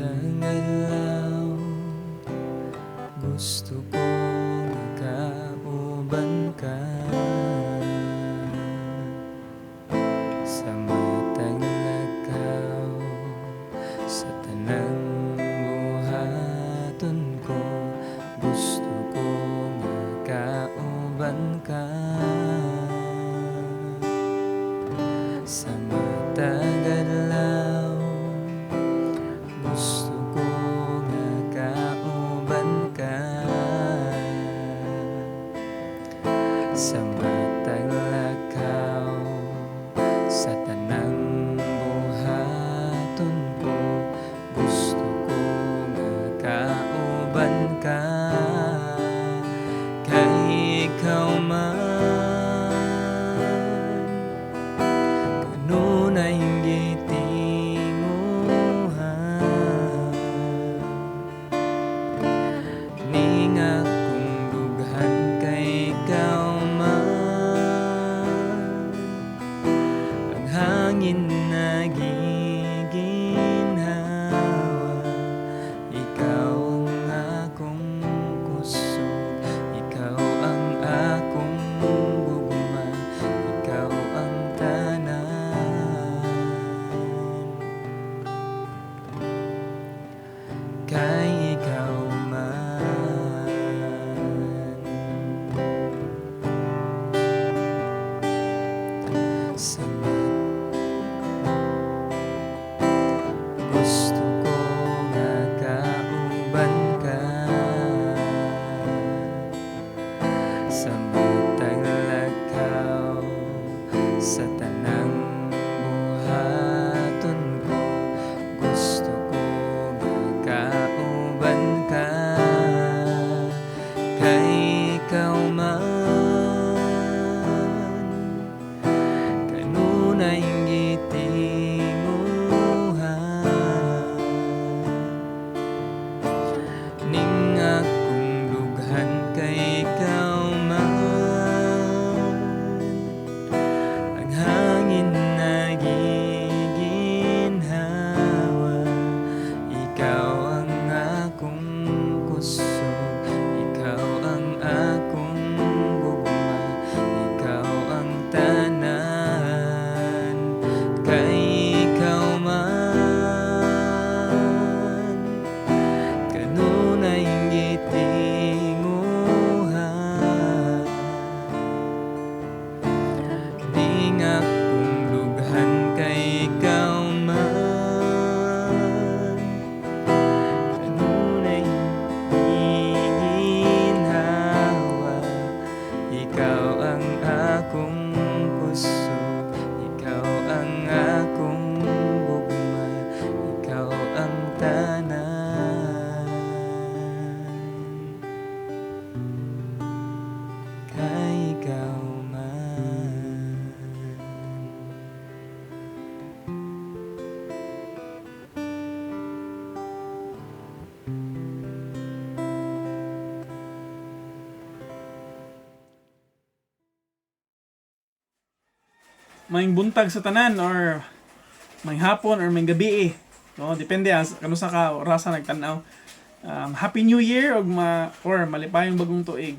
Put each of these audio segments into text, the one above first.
Tangalaw, gusto kong makauban ka sa matang lakaw, sa tanang buhaton ko. Gusto kong makauban ka sa matang adlaw. Gusto ko makauban ka sa matang lakaw, sa tanang buhaton ko. Gusto ko makauban ka, kay ikaw man kanunay hinggit hangin nagiginhawa. Ikaw ang akong kusog, ikaw ang akong gugma, ikaw ang tanan. Kay ikaw man sa gusto ko makauban ka sa matang lakaw, sa tanang buhaton ko. Gusto ko makauban ka, kay ikaw man kanunay hinggit ning akong dughan. Kay ikaw man ang hangin nagiginhawa. Ikaw ang akong kusog, ikaw ang akong gugma, ikaw ang tanan. Kay ikaw man kanunay hinggit tinguhan. Ning akong dughan. Kay ikaw man kanunay higinhawa. Ikaw ang akong kusog, ikaw ang akong gugma, ikaw ang tanan. Kay ikaw man. May buntag sa tanan or may hapon or may gabi no, depende kano sa ka orasa nagtanaw. Happy New Year or malipayong bagong tuig.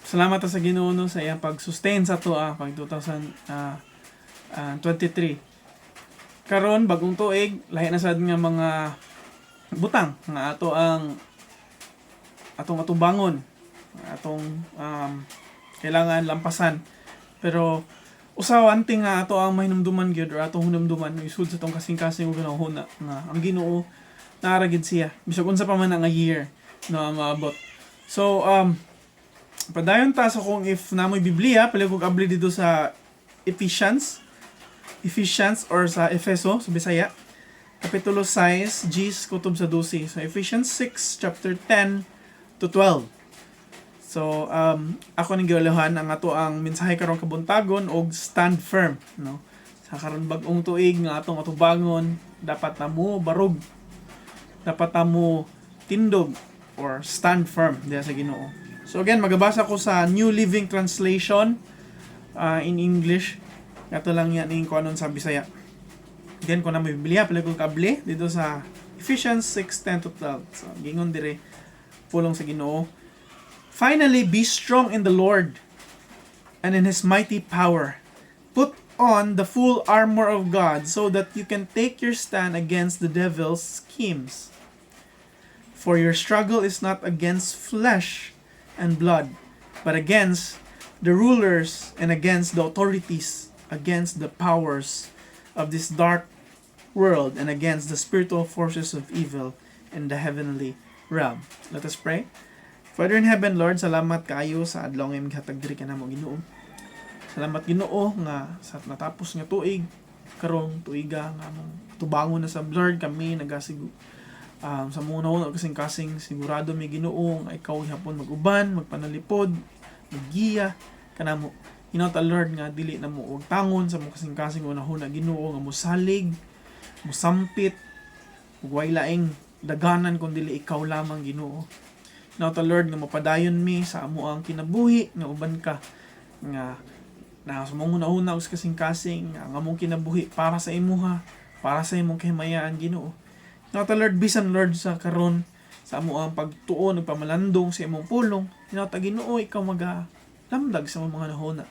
Salamat sa Ginoo no, sa iyang pag-sustain sa to pag 2023. Karon bagong tuig, lahi na sad nga mga butang nga atong atubangon, atong kailangan lampasan. Pero usaw anting nga ato ang mahinumduman gyud or atong hinumduman isud sa tong kasing-kasing ug ginahuna nga ang Ginoo naragid siya bisag unsa pa man nga year no maabot. So padayon ta sa kung if namoy Biblia pali kog abli dito sa Ephesians or sa Efeso sa Bisaya kapitulo 6 Gs kutob sa 12. So Ephesians 6 chapter 10 to 12. So, ako ning giulihan ang ato ang mensahe karong kabuntagon og stand firm, no? Sa karon bag-ong tuig nga atong atubangon, dapat na mo barog. Dapat na mo tindog or stand firm diha sa Ginoo. So again, magabasa ko sa New Living Translation in English. Kato lang yan yung kuanon sa Bisaya. Again, kung na may Biblia, pala kong kable dito sa Ephesians 6:10-12. So, gingon dire, pulong sa Ginoo. Finally, be strong in the Lord and in His mighty power. Put on the full armor of God so that you can take your stand against the devil's schemes. For your struggle is not against flesh and blood, but against the rulers and against the authorities, against the powers of this dark world, and against the spiritual forces of evil in the heavenly realm. Let us pray. Father in heaven, Lord, salamat kaayo sa adlaw nga imong diri kanamo Ginoo. Salamat Ginoo nga sa natapos nga tuig karong tuiga nga among tubangon na sa Lord kami nagasigo sa muna kasing-kasing sigurado may Ginoo nga ikaw hapon mag-uban, magpanalipod, maggiya kanamo. Hinauta Lord nga dili na mo og tangon sa mga kasing-kasing unahuna Ginoo nga mosalig, mosampit, ug way laing daganan kun dili ikaw lamang Ginoo. Hinauta Lord nga mapadayon mi sa amo ang kinabuhi nga uban ka nga na sa mga unahuna og kasing-kasing nga among kinabuhi para sa imuha, para sa imong kahimayaan Ginoo. Hinauta Lord bisan Lord sa karon sa amo ang pagtuon ug pamalandong sa imong pulong. Hinauta Ginoo ikaw lamdag sa mga nahuna.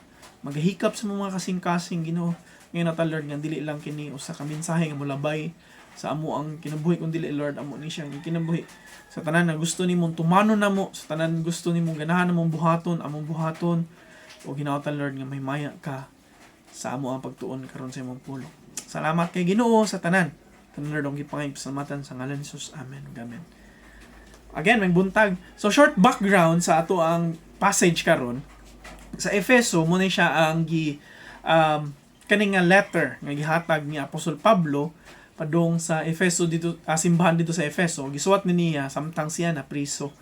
Magahikap sa mga kasing-kasing Ginoo. Ngayon ata Lord nga dili lang kini usa ka mensahe nga molabay sa amo ang kinabuhi kun dili Lord amo ni siyang kinabuhi sa tanan na gusto nimong tumano namo, sa tanan gusto nimong ganahan namong buhaton, among buhaton o ginautan Lord nga may maya ka sa amo ang pagtuon karon sa imong pulong. Salamat kay Ginoo sa tanan. Tanan Lord ang gipangay pasalamatan sa ngalan ni Jesus. Amen. Amen. Again, may buntag. So short background sa ato ang passage karon. Sa Efeso mo na siya ang kaning nga letter nga gihatag ni Apostol Pablo padung sa Efeso dito, simbahan dito sa Efeso. Gisuwat niya samtang siya na priso,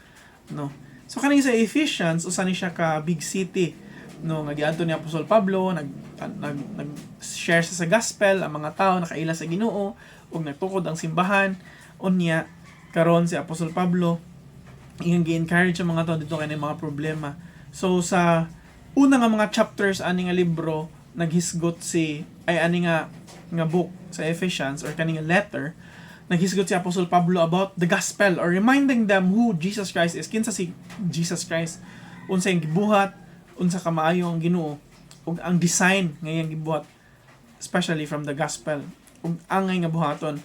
no. So kaning sa Ephesians usa ni siya ka big city, no, nga giadto ni Apostol Pablo nag-share sa gospel ang mga tao nakaila sa Ginoo ug nagtukod ang simbahan unya karon si Apostol Pablo iyang gi-encourage ang mga tao dito kay mga problema. So sa una nga mga chapters ani nga libro naghisgot ani nga book sa Ephesians or kaning letter naghisgot si Apostle Pablo about the gospel or reminding them who Jesus Christ is. Kinsa si Jesus Christ, unsa iyang gibuhat, unsa ka maayo ang Ginoo ug ang design nga iyang gibuhat especially from the gospel ug angay nga buhaton.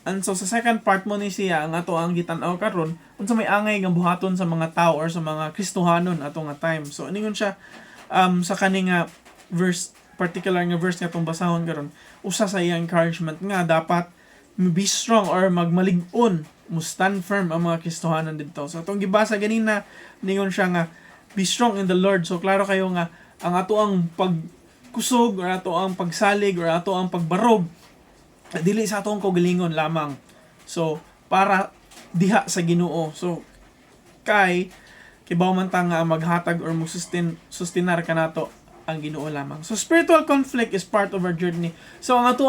And so sa second part mo ni siya ang ato ang gitan-aw karon unsa may angay nga buhaton sa mga tao or sa mga Kristohanon ato nga time. So iningon siya sa kaning verse, particular nga verse nga itong basahon karon, usa sa iyang encouragement nga dapat be strong or magmalig-on, mo stand firm ang mga Kristohanon dito. So itong gibasa ganina ningon siya nga be strong in the Lord. So klaro kayo nga ang ato ang pagkusog or ato ang pagsalig or ato ang pagbarog dili sa atong kaugalingon lamang. So para diha sa Ginoo. So kay kibaw man ta nga maghatag or sustinar kanato ang Ginoo lamang. So spiritual conflict is part of our journey. So ang ato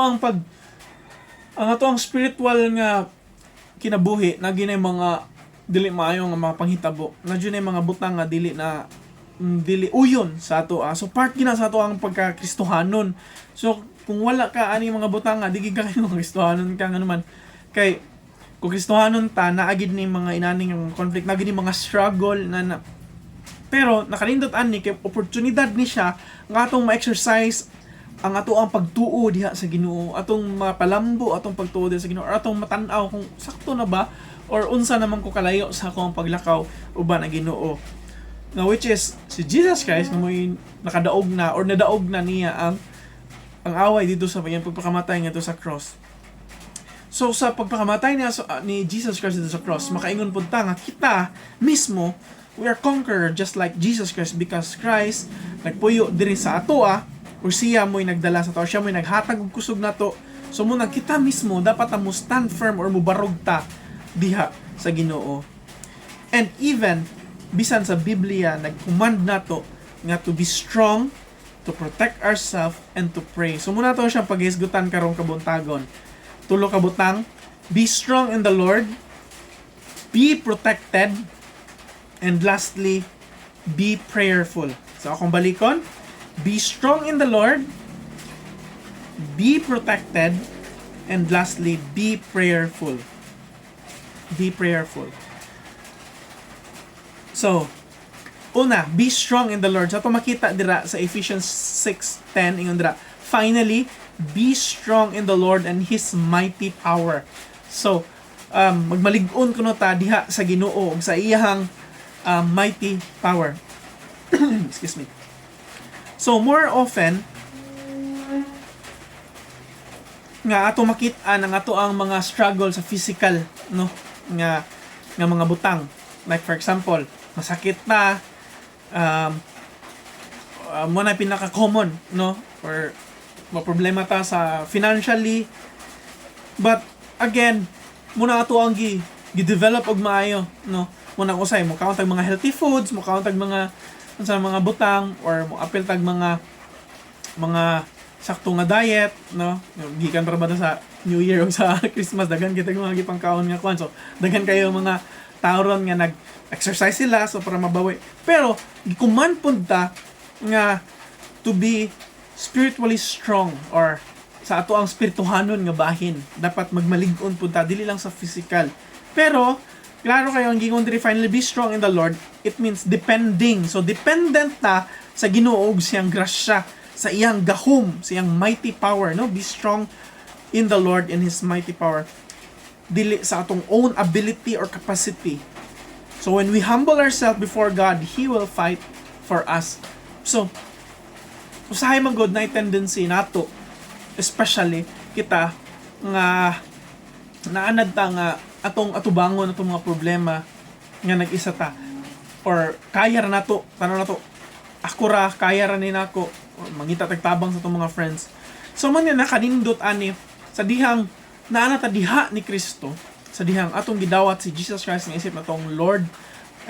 ang spiritual nga kinabuhi na ginay mga dili maayo nga mga panghitabo. Na ginay mga butang nga dili uyon sa ato. So part gina sa ato ang pagka-Kristohanon. So kung wala ka ani mga butang nga dili ka kayo Kristohanon ka nga naman kay kung Kristohanon ta naagid ni mga inaning conflict, naagid ni mga struggle na pero nakalindot ani kay oportunidad ni siya nga atong ma-exercise ang ato ang pagtuo diha sa Ginoo, atong mapalambo atong pagtuo diha sa Ginoo, or atong matan-aw kung sakto na ba or unsa naman ko kalayo sa akong paglakaw uban ang Ginoo. Now which is si Jesus Christ nga mo'y nakadaog na or nadaog na niya ang away dito sa iyang pagpakamatay ngadto sa cross. So sa pagpakamatay niya ni Jesus Christ dito sa cross, makaingon pud ta nga kita mismo we are conqueror just like Jesus Christ because Christ nagpuyo diri sa atoa or siya mo'y nagdala sa ato, siya mo'y naghatag og kusog nato. So muna kita mismo dapat mo stand firm or mubarog ta diha sa Ginoo. And even bisan sa Biblia nag-command nato nga to be strong, to protect ourselves, and to pray. So muna to siyang paghisgutan karong kabuntagon. Tulo ka butang, be strong in the Lord, be protected, and lastly, be prayerful. So akong balikon, be strong in the Lord, be protected, And lastly, be prayerful. Be prayerful. So, una, be strong in the Lord. So, ito makita dira sa Ephesians 6:10, ingon dira, finally, be strong in the Lord and His mighty power. So, magmalig-on kuno ta diha sa Ginoo ug sa iyang mighty power. Excuse me. So, more often, nga ato makita na ato ang mga struggle sa physical, no, nga mga butang, like for example masakit na, mo na pinaka common, no, or problema ta sa financially, but again muna ato ang gi-develop og maayo, no, muna usay mo count tag mga healthy foods, mo count tag mga mga butang, or mo apil tag mga sakto nga diet, no? Gikan para ba sa New Year o sa Christmas, daghan kita mga gipangkaon nga kwan. So, daghan kayo mga tawron nga nag-exercise sila so para mabawi. Pero gikuman pud ta nga to be spiritually strong, or sa ato ang spirituhanon nga bahin. Dapat magmalig-on pud ta dili lang sa physical. Pero klaro kayo ang gingon diri, finally be strong in the Lord. It means depending. So dependent ta sa Ginoo ug siyang grasya, sa iyang gahom, sa iyang mighty power, no? Be strong in the Lord in His mighty power. Dili sa atong own ability or capacity. So when we humble ourselves before God, He will fight for us. So, usahay man God na tendency nato, especially kita nga naanad ta nga atong atubangon atong mga problema nga nag-isa ta, or kaya ra nato, tanaw nato, ako ra kaya ra ni nako, mangita tagtabang sa itong mga friends. So man yan nakanindot ani sa dihang naana ta diha ni Kristo, sa dihang atong gidawat si Jesus Christ nga isip natong Lord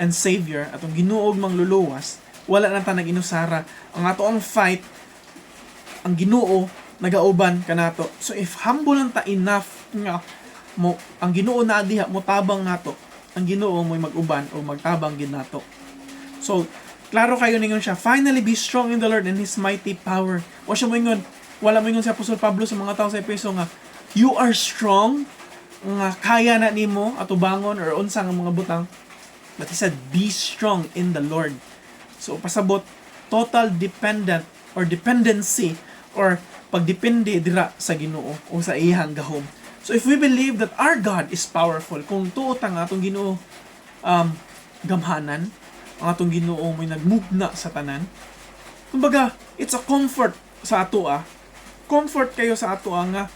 and Savior, atong Ginuog mangluluwas, wala na ta nag-inusara. Ang ato ang fight, ang Ginoo nagauban kanato. So if humble lang ta enough nga mo ang Ginoo na diha mo tabang nato, ang Ginoo mo'y mag-uban o magtabang gid nato. So klaro kayo ningon siya, finally be strong in the Lord and His mighty power. O siya mo ingon, wala mo ingon si Apostol Pablo sa mga tao sa Efeso nga, you are strong, nga kaya na nimo atubangon or unsa nga mga butang. But he said, be strong in the Lord. So pasabot, total dependent or dependency or pagdepende dira sa Ginoo o sa iyang gahom. So if we believe that our God is powerful, kung tuot ang atong Ginoo gamhanan, ang atong Ginoo may nagmugna sa tanan. Kumbaga, it's a comfort sa ato Comfort kayo sa ato nga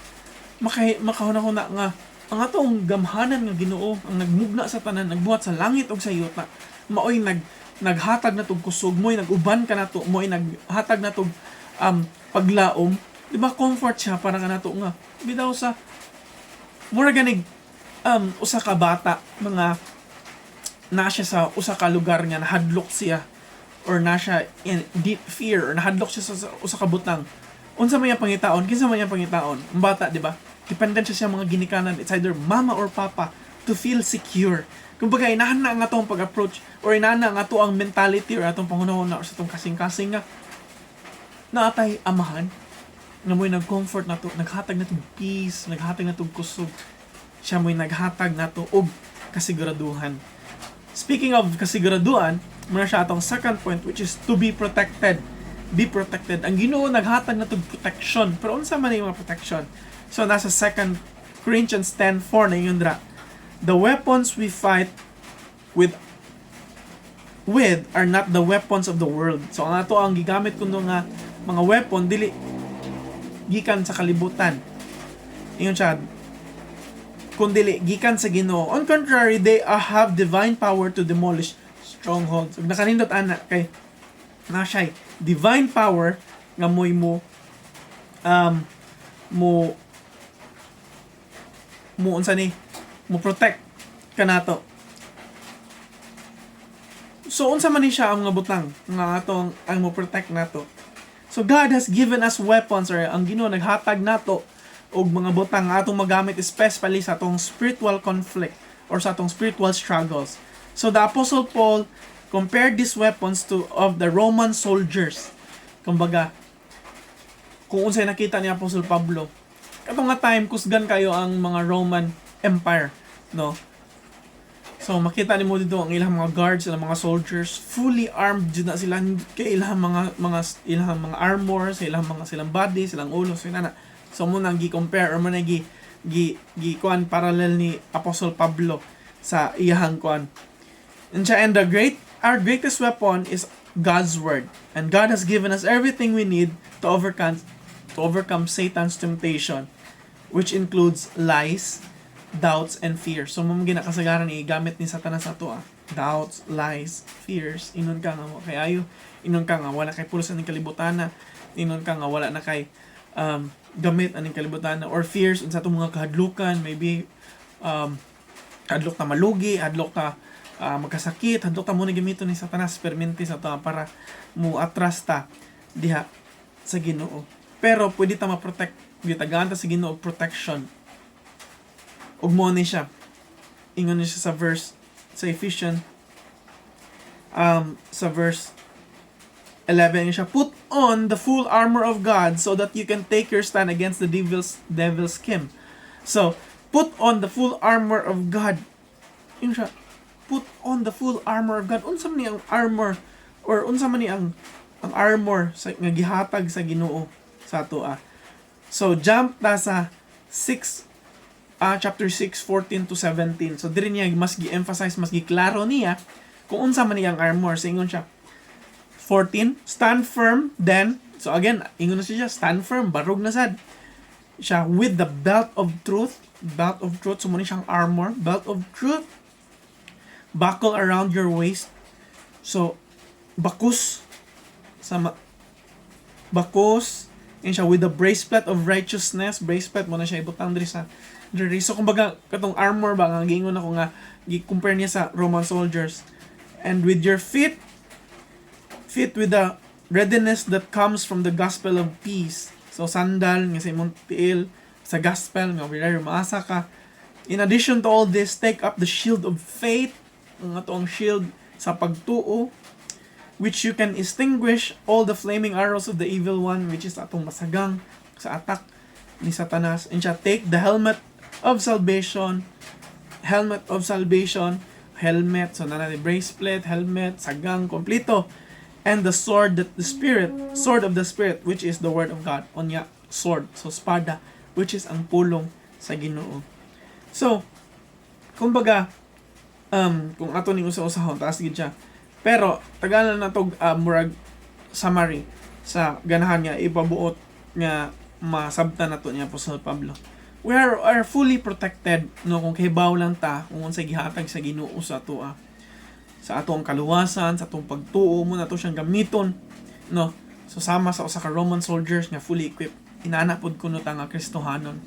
makahuna-huna nga ang atong gamhanan nga Ginoo ang nagmugna sa tanan, nagbuhat sa langit ug sa yuta. Maoy naghatag na tog kusog, mo'y naguban ka nato, mo'y naghatag na tog paglaom. Di ba comfort siya para ka nato nga bitaw sa mura ganig usa ka bata mga na siya sa usa ka lugar nga nahadlok siya, or na siya in deep fear, or nahadlok siya sa usa ka butang. Unsa man yang pangitaon? Kinsa man yang pangitaon? Ang bata, di ba? Dependent siya sa mga ginikanan. It's either mama or papa to feel secure. Kumbaga, inahan na ang atong pag-approach, or inahan na ang atong mentality, or atong panghunahuna, or sa atong kasing-kasing nga naatay amahan na mo'y nag-comfort na to, naghatag na to peace, naghatag na to kusog. Siya mo'y naghatag na to og kasiguraduhan. Speaking of kasiguraduhan, muna siya atong second point, which is to be protected. Be protected. Ang Ginoo naghatag na tog protection. Pero unsa man yung mga protection? So nasa 2 Corinthians 10:4 na yun dra. The weapons we fight with are not the weapons of the world. So ang ato ang gigamit kuno nga mga weapon dili gikan sa kalibutan. Ingon siya, kundi gikan sa Ginoo. On contrary, they have divine power to demolish strongholds. Ug nakanindot ana kay na siya divine power nga mo unsa ni mo protect kanato. So unsa man ni siya ang mga butang nga atong ang mo protect nato. So God has given us weapons, or ang Ginoo naghatag nato og mga butang nga atong magamit especially sa atong spiritual conflict or sa atong spiritual struggles. So the Apostle Paul compared these weapons to of the Roman soldiers. Kumbaga, kung unsay nakita ni Apostle Pablo, Kato nga time kusgan kayo ang mga Roman Empire, no? So makita nimo dito ang ilang mga guards, ilang mga soldiers, fully armed jud na sila kay ilang ilang mga armor, sa ilang mga silang body, silang ulo, sila na. So mo nang gi-compare or mo nang gi kuan parallel ni Apostle Pablo sa iyahang kuan. And our greatest weapon is God's word. And God has given us everything we need to overcome Satan's temptation, which includes lies, doubts, and fears. So, mong ginakasagaran gamit ni Satanas ato doubts, lies, fears. Inon ka nga mo kay ayo. Inon ka nga wala kay pulos aning kalibutan na. Inon ka nga wala na kay gamit aning kalibutan na. Or fears unsa to mga kahadlukan. Maybe hadlok ta malugi, hadlok ta magkasakit, hadlok ta mo na gamiton ni Satanas perminti sa to para mo atras ta diha sa Ginoo. Pero pwede ta ma-protect, gitagaan ta sa Ginoo protection. Ug mo ni siya. Ingon ni siya sa verse sa Ephesians sa verse 11 siya, put on the full armor of God so that you can take your stand against the devil's scheme. So, put on the full armor of God. Yun siya, put on the full armor of God. Unsa man ni ang armor or unsa man ni ang armor sa nga gihatag sa Ginoo sa ato So, jump ta sa chapter 6, 14 to 17. So, diri niya mas gi-emphasize, mas gi-klaro niya kung unsa man niyang armor. So, ingon siya, 14, stand firm then. So, again, ingon na siya, stand firm, barog na sad. Siya, with the belt of truth. Belt of truth, so muna siyang armor. Belt of truth. Buckle around your waist. So, bakus. Bakus. And siya, with the bracelet of righteousness. Bracelet, muna siya ibutang diri sa so kumbaga katong armor ba nga gingon ako nga gi-compare niya sa Roman soldiers. And with your feet with the readiness that comes from the gospel of peace. So sandal nga sa imong tiil sa gospel nga wala maasa ka. In addition to all this, take up the shield of faith, nga toong shield sa pagtuo, which you can extinguish all the flaming arrows of the evil one, which is atong masagang sa attack ni Satanas. And siya, take the helmet of salvation, so nanay bracelet, helmet, sagang, kompleto, and the sword of the Spirit, which is the word of God. Onya, sword, so espada, which is ang pulong sa Ginoo. So, kumbaga, kung ato ning usa-usahon, taas gid siya. Pero, tagalan na to murag summary sa ganahan nga ipabuot nga masabtan nato niya Apostol Pablo. We are fully protected, no, kung kahibaw lang ta kung unsay gihatag sa Ginoo sa ato sa atong kaluwasan, sa atong pagtuo mo nato siyang gamiton, no. So sama sa usa ka Roman soldiers nga fully equipped, inana pod kuno ta nga Kristohanon.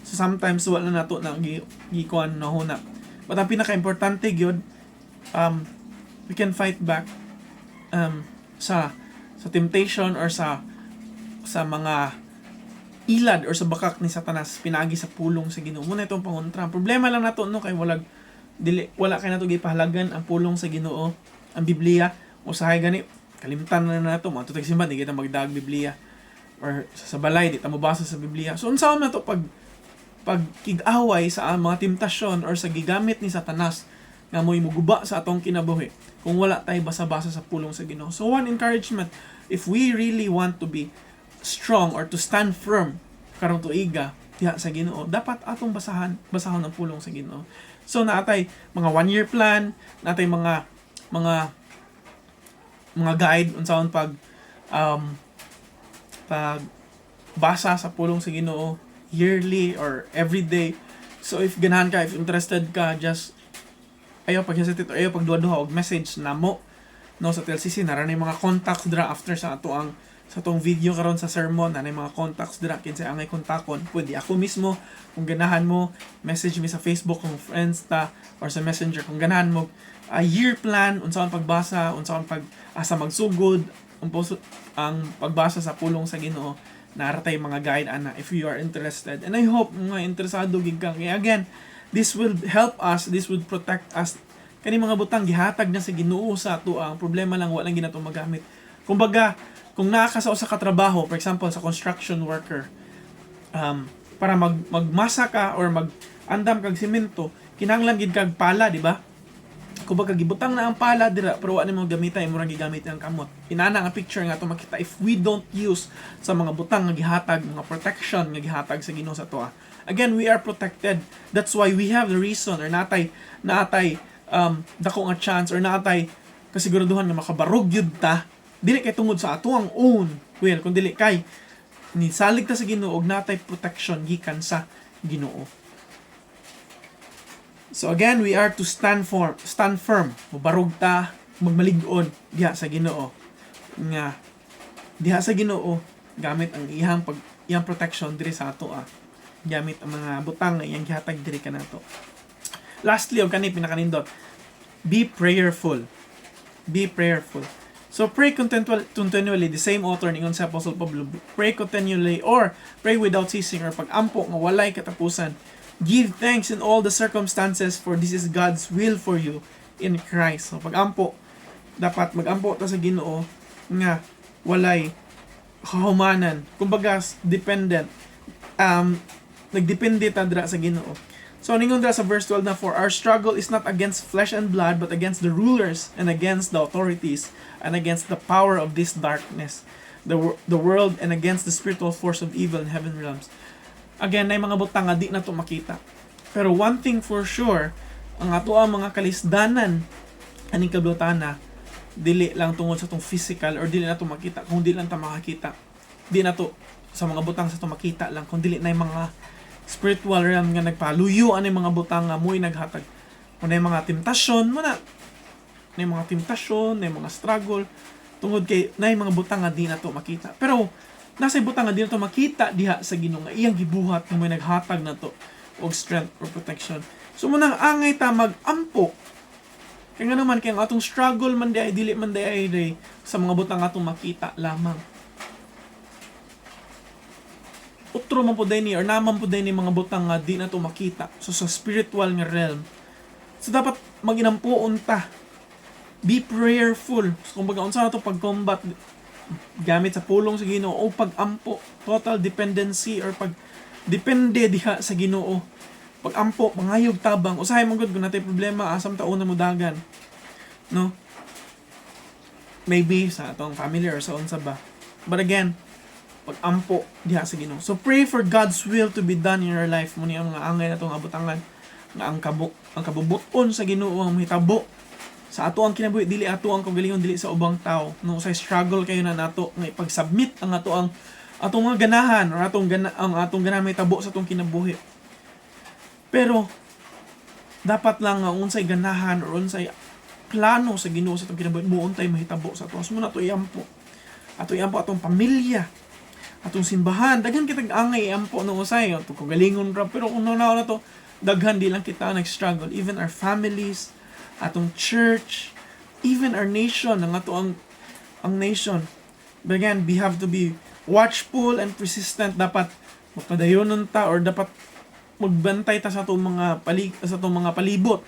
So sometimes wala nato na gikuan na huna. But ang pinaka-importante gyud, we can fight back sa temptation or sa mga ilad or sa bakak ni Satanas pinagi sa pulong sa Ginoo. Muna itong pangontra. Problema lang nato no kay wala kay nato gipahalagan ang pulong sa Ginoo, ang Biblia. Usahay gani kalimtan na nato mo tutag simba di kita magdaag Biblia or sa balay di ta mabasa sa Biblia. So unsa man to pag kig-away sa mga temptasyon or sa gigamit ni Satanas nga mo'y muguba sa atong kinabuhi kung wala tay basa-basa sa pulong sa Ginoo. So one encouragement, if we really want to be strong or to stand firm karong tuiga diha sa Ginoo, dapat atong basahon ang pulong sa Ginoo. So naatay mga 1-year plan, naatay mga guide unsaon pag basa sa pulong sa Ginoo yearly or everyday. So if ganahan ka, if interested ka, just ayaw pag-hesitate, ayaw pagduha-duha og message namo no sa TLCC. Naranay mga contacts dira after sa atong video karon sa sermon, nanay mga contacts dira kinsa angay kontakon. Pwede ako mismo kung ganahan mo, message me sa Facebook kung friends ta or sa Messenger kung ganahan mo a year plan unsaon pagbasa, unsaon asa magsugod ang pagbasa sa pulong sa Ginoo. Naratay mga guide ana if you are interested. And I hope mga interesado gid ka. Kaya again, this will help us, this would protect us. Kani mga butang gihatag na sa Ginoo sa ato. Ang problema lang wala ginato magamit. Kumbaga, kung nakakasao sa katrabaho, for example, sa construction worker, para magmasa ka or andam kag semento, kinahanglan gid kag pala, di ba? Kumbaga gibutang na ang pala dira pero wa nimo gamitan imo ra gigamit ang kamot. Inana nga picture nga to makita if we don't use sa mga butang nga gihatag, mga protection nga gihatag sa Ginoo sa toa. Again, we are protected. That's why we have the reason or natay dako nga chance or natay kasiguraduhan nga makabarog yun ta dili kay tungod sa ato ang own will kun dili kay ni salig ta sa Ginoo og natay protection gikan sa Ginoo. So again, we are to stand firm. Mubarog ta, magmalig-on diha sa Ginoo. Nga diha sa Ginoo gamit ang iyang protection diri sa ato gamit ang mga butang nga iyang gihatag diri kanato. Lastly, og kani pinakanindot, be prayerful. Be prayerful. So pray continually, the same author ningon sa Apostle Pablo, pray continually or pray without ceasing or pag-ampo nga walay katapusan. Give thanks in all the circumstances for this is God's will for you in Christ. So pag-ampo, dapat mag-ampo ta sa Ginoo nga walay kahumanan. Kumbaga dependent. Nagdepende ta dira sa Ginoo. So ningon dira sa verse 12 na, for our struggle is not against flesh and blood but against the rulers and against the authorities and against the power of this darkness, the world, and against the spiritual force of evil in heaven realms. Again, na mga butang nga di na to makita. Pero one thing for sure, ang ato ang mga kalisdanan aning kablotana, dili lang tungod sa tong physical or dili na to makita, kung dili lang ta makakita. Di na to sa mga butang sa to makita lang, kung dili na yung mga spiritual realm nga nagpaluyo ani mga butang nga mo'y naghatag. Kung na yung mga temptasyon, na yung mga temptasyon, na yung mga struggle, tungod kay na yung mga butang nga di na to makita. Pero nasa butang nga di na to makita diha sa Ginoo nga iyang gibuhat nga may naghatag na to og strength or protection. So munang angay ta mag-ampo. Kaya nga naman kay ang atong struggle man di ay dili man di ay sa mga butang atong makita lamang. Utro man po din ni or naman po din ni mga butang nga di na to makita. So sa spiritual nga realm. So dapat maginampuon ta. Be prayerful. So kumbaga unsa na to pag-combat gamit sa pulong sa Ginoo o pag-ampo, total dependency or pag-depende diha sa Ginoo. Pag-ampo, pangayog tabang, usahay man gud kung natay problema asam taon na mudagan. No? Maybe sa atong family or sa unsa ba. But again, pag-ampo diha sa Ginoo. So pray for God's will to be done in your life. Muni ang angay natong abutangan nga ang kabubuton sa Ginoo ang mahitabo sa ato ang kinabuhi, dili ato ang kagalingon, dili sa ubang tao. No, sa struggle kayo na nato nga ipag-submit ang atong mga ganahan or ang atong ganahan may tabo sa atong kinabuhi. Pero dapat lang nga unsay ganahan or unsay plano sa Ginoo sa atong kinabuhi mo untay mahitabo sa ato. So muna to iampo. Ato iampo atong pamilya, atong simbahan. Daghan kitag angay iampo no usay atong kagalingon ra, pero kung na to daghan di lang kita nag-struggle, even our families, atong church, even our nation, ang ato ang nation. But again, we have to be watchful and persistent. Dapat magpadayonon ta or dapat magbantay ta sa atong mga palibot.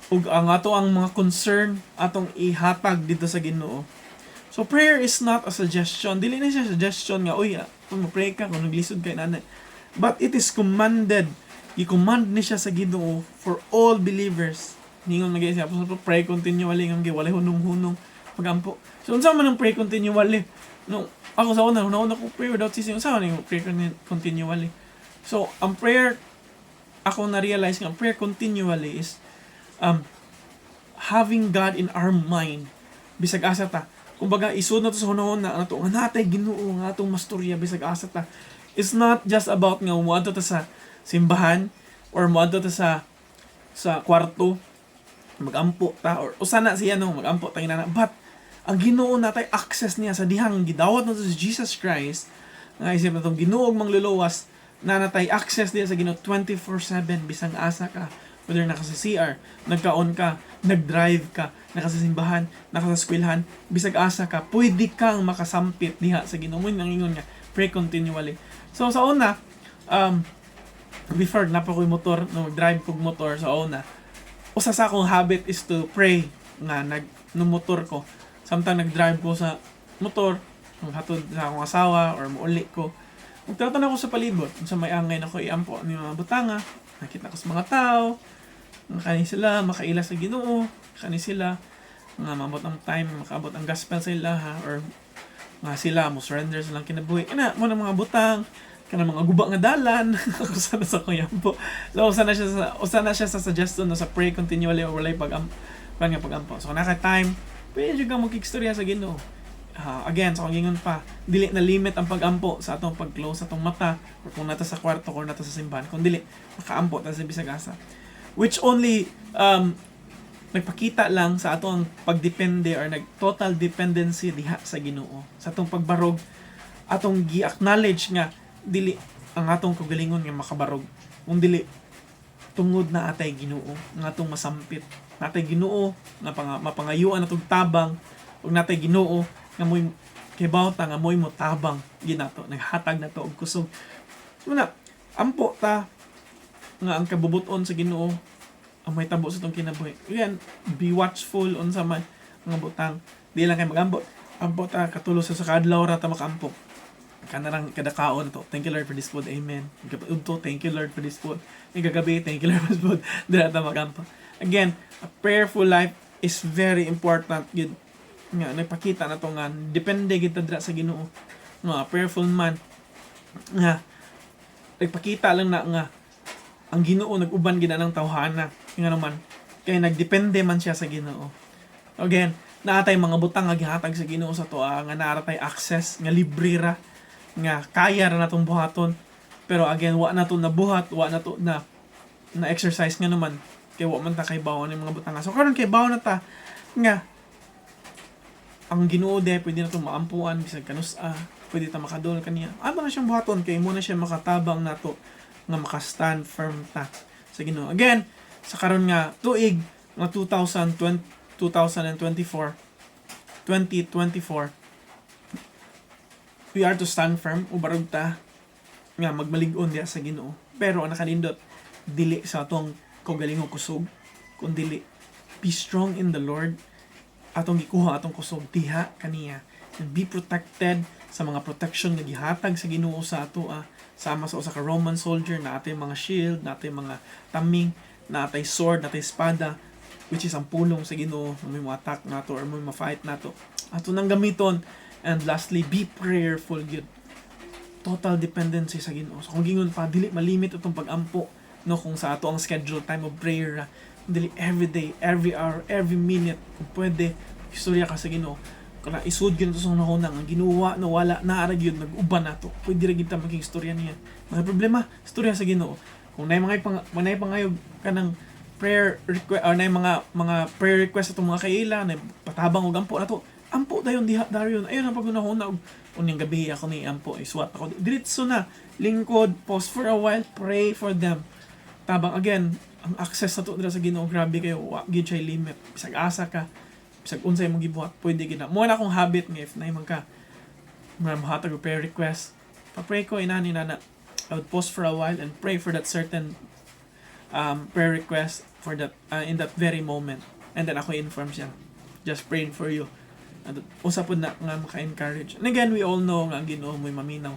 Ug ang ato ang mga concern atong ihatag dito sa Ginoo. So prayer is not a suggestion. Dili na siya suggestion nga oy, kung mag-pray ka, kung naglisod kay nanay. But it is commanded. I-command ni siya sa Ginoo for all believers. Ningon na siya, pray continually ng walay hunong-hunong pagampo. So unsa man ang pray continually? No, ako sa una ko pray without ceasing. Unsa man ang pray continually? So ang prayer, ako na realize nga prayer continually is having God in our mind. Bisag asa ta. Kumbaga isud na to sa hunahon na ato nga natay Ginoo nga atong mastorya bisag asa ta. It's not just about nga moadto ta sa simbahan or moadto ta sa kwarto magampo ta or usana siya no magampo ta inana, but ang Ginoo natay access niya sa dihang gidawat nato si Jesus Christ nga isip natong Ginoo og mangluluwas na natay access diya sa Ginoo 24/7 bisang asa ka, whether naka sa CR, nagkaon ka, nagdrive ka, naka sa simbahan, naka sa eskwelahan, bisag asa ka, pwede kang makasampit diha sa Ginoo. Mo nang ingon nga pray continually. So sa una before napakoy motor no drive kog motor sa una, usa sa akong habit is to pray nga no motor ko. Samtang nag-drive ko sa motor, maghatod sa akong asawa or muuli ko, Magtatan ako sa palibot, sa may angay na ko iampo ng mga butanga, nakita ko sa mga tao, kani sila, makaila sa Ginoo, kani sila, nga maabot ang time, makaabot ang gospel sa ila, ha, or nga sila, mo surrender silang kinabuhi. Kana, mo ng mga butang, kana mga guba nga dalan, usa na sa kuyampo. So, usa na siya sa suggestion na sa pray continually or walay pagampo. So, naka-time, pwede ka magkikstorya sa Ginoo. Again, sa kagingon pa, dili na limit ang pagampo sa atong pag-close sa atong mata or kung nata sa kwarto or nata sa simbahan, kung dili makaampo ta sa bisag asa, which only nagpakita lang sa atong pagdepende or nag-total dependency diha sa Ginoo, sa atong pagbarog, atong gi-acknowledge nga dili ang atong kagalingon nga makabarog, kung dili tungod na atay Ginoo nga atong masampit, natay Ginoo nga mapangayuan atong tabang, ug natay Ginoo nga mo'y kibaw ta nga mo'y mo tabang ginato, naghatag na to og kusog. Muna, ampo ta nga ang kabubuton sa Ginoo ang may tabo sa itong kinabuhi. Again, be watchful on sa mga butang. Di lang kayo mag-ambot. Ampo ta, katulo sa kadlaw ra ta makaampo. Kanarang kadakaon to. Thank you Lord for this food. Amen. Udto, thank you Lord for this food. Gagabi, thank you Lord for this food. Dila ta magampo. Again, a prayerful life is very important. Good. Nga nagpakita na to nga depende gid ta dira sa Ginoo. Nga prayerful man nga nagpakita lang na nga ang Ginoo nag-uban gid ng tawhana. Nga naman kay nagdepende man siya sa Ginoo. Again, naatay mga butang nga gihatag sa Ginoo sa tuwa nga naratay access nga libre ra nga kaya ra natong buhaton. Pero again, wa na to nabuhat, wa na to na exercise nga naman kay wa man ta kay bawon ng mga butang. So karon kay bawon na ta nga ang Ginoo de pwede na to maampuan bisag kanusa, pwede ta makadol kaniya. Ano na siyang buhaton kay mo na siya makatabang nato nga maka-stand firm ta sa Ginoo. Again, sa karon nga tuig nga 2024 we are to stand firm ubarog ta nga magmalig-on diha sa Ginoo. Pero ang nakalindot dili sa atong kaugalingong kusog, kundi be strong in the Lord. Atong gikuha atong kusog diha kaniya, and be protected sa mga protection nga gihatag sa Ginoo sa ato, sama sa usa ka Roman soldier na atay mga shield, na atay mga taming, na atay sword, na atay espada, which is ang pulong sa Ginoo may mo-attack nato or may ma-fight nato, ato nang gamiton. And lastly, be prayerful gyud, total dependency sa Ginoo. So kung gingon pa dili malimit atong pag-ampo, no, kung sa ato ang schedule time of prayer, dili every day, every hour, every minute, kung pwede istorya ka sa Ginoo. Kana isud gyud to sa nahuna ang ginuwa no wala naara gyud nag-uban nato, pwede ra gyud ta maging istorya niya. Mga problema, istorya sa Ginoo. Kung nay mga pangayog kanang prayer request or nay mga prayer request atong mga kaila na patabang og ampo nato, ampo dayon diha dayon. Ayon ang pagunahuna og unyang gabi ako ni ampo iswat ako diretso na lingkod, pause for a while, pray for them. Tabang again, ang access na to dira sa Ginoo, grabe kayo, wa gyud siya limit. Bisag asa ka, bisag unsay mong gibuhat, pwede gid na. Mo na akong habit nga if nay man ka mahatag og prayer request, pa-pray ko inani na I would pause for a while and pray for that certain prayer request for that in that very moment, and then ako inform siya, just praying for you. And usa pud na nga maka-encourage. And again, we all know nga ang Ginoo mo'y maminaw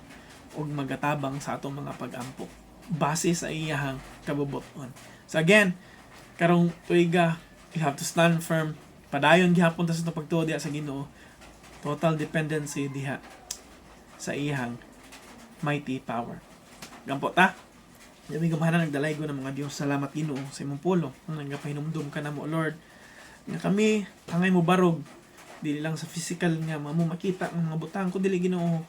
og magatabang sa atong mga pag-ampo base sa iyahang kabubuton. So again, karong tuiga, you have to stand firm. Padayon gihapon ta sa itong pagtuo diha sa Ginoo. Total dependency diha sa iyahang mighty power. Gampo ta. Dami gamahanan nagdalay ko ng mga Dios. Salamat Ginoo sa imong pulong. Ang nagapahinumdum ka na mo, Lord. Nga kami, hangay mo barog. Dili lang sa physical nga mo makita ang mga butang ko, dili Ginoo.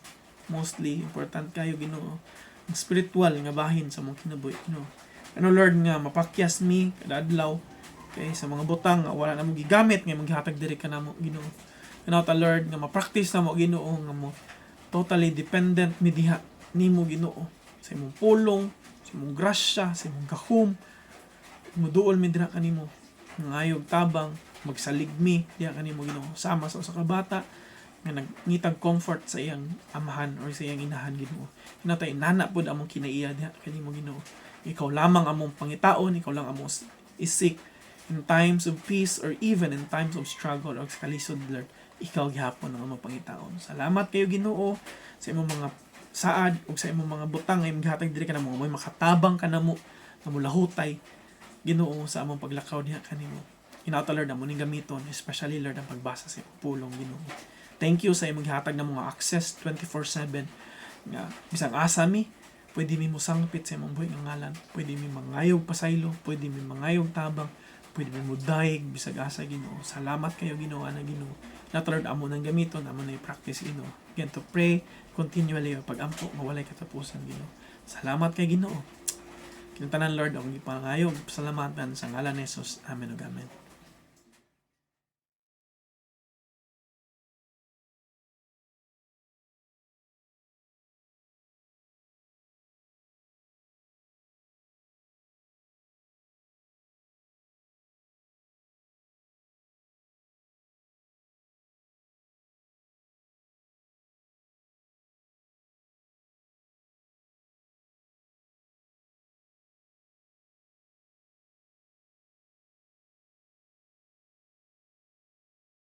Mostly important kayo Ginoo. Ang spiritual nga bahin sa mong kinabuhi, Ginoo. Ano Lord nga mapakyas mi kada adlaw kay sa mga butang nga wala na mo gigamit nga maghatag diri ka namo Ginoo. Ano ta Lord nga ma-practice na mo Ginoo nga mo totally dependent mi diha nimo Ginoo sa imong pulong, sa imong grasya, sa imong gahom. Muduol mi dira kanimo. Ngayog tabang magsaligmi diha kanimo Ginoo sama sa usa ka bata nga nagngitag comfort sa iyang amahan or sa iyang inahan Ginoo. Natay nana pud among kinaiya diha kanimo Ginoo. Ikaw lamang among pangitaon, ikaw lang among isik in times of peace or even in times of struggle or kalisod Lord. Ikaw gihapon ang among pangitaon. Salamat kayo Ginoo sa imong mga saad ug sa imong mga butang ay maghatag diri ka namo may makatabang ka namo na mulahutay Ginoo sa among paglakaw diha kanimo. Inato Lord amo ning gamiton, especially Lord ang pagbasa sa imong pulong Ginoo. Thank you sa imong gihatag na mga access 24/7 nga bisang asa mi pwede mi musangpit sa imong buhi nga ngalan, pwede mi mangayog pasaylo, pwede mi mangayog tabang, pwede mi mudayeg bisag asa Ginoo. Salamat kayo Ginoo ana Ginoo. Inato Lord amo nang gamiton, amo na i-practice Ginoo. Again to pray continually pag-ampo mawalay katapusan Ginoo. Salamat kay Ginoo. Kinatanan Lord ang ipangayog, pasalamatan sa ngalan ni Jesus. Amen ug amen.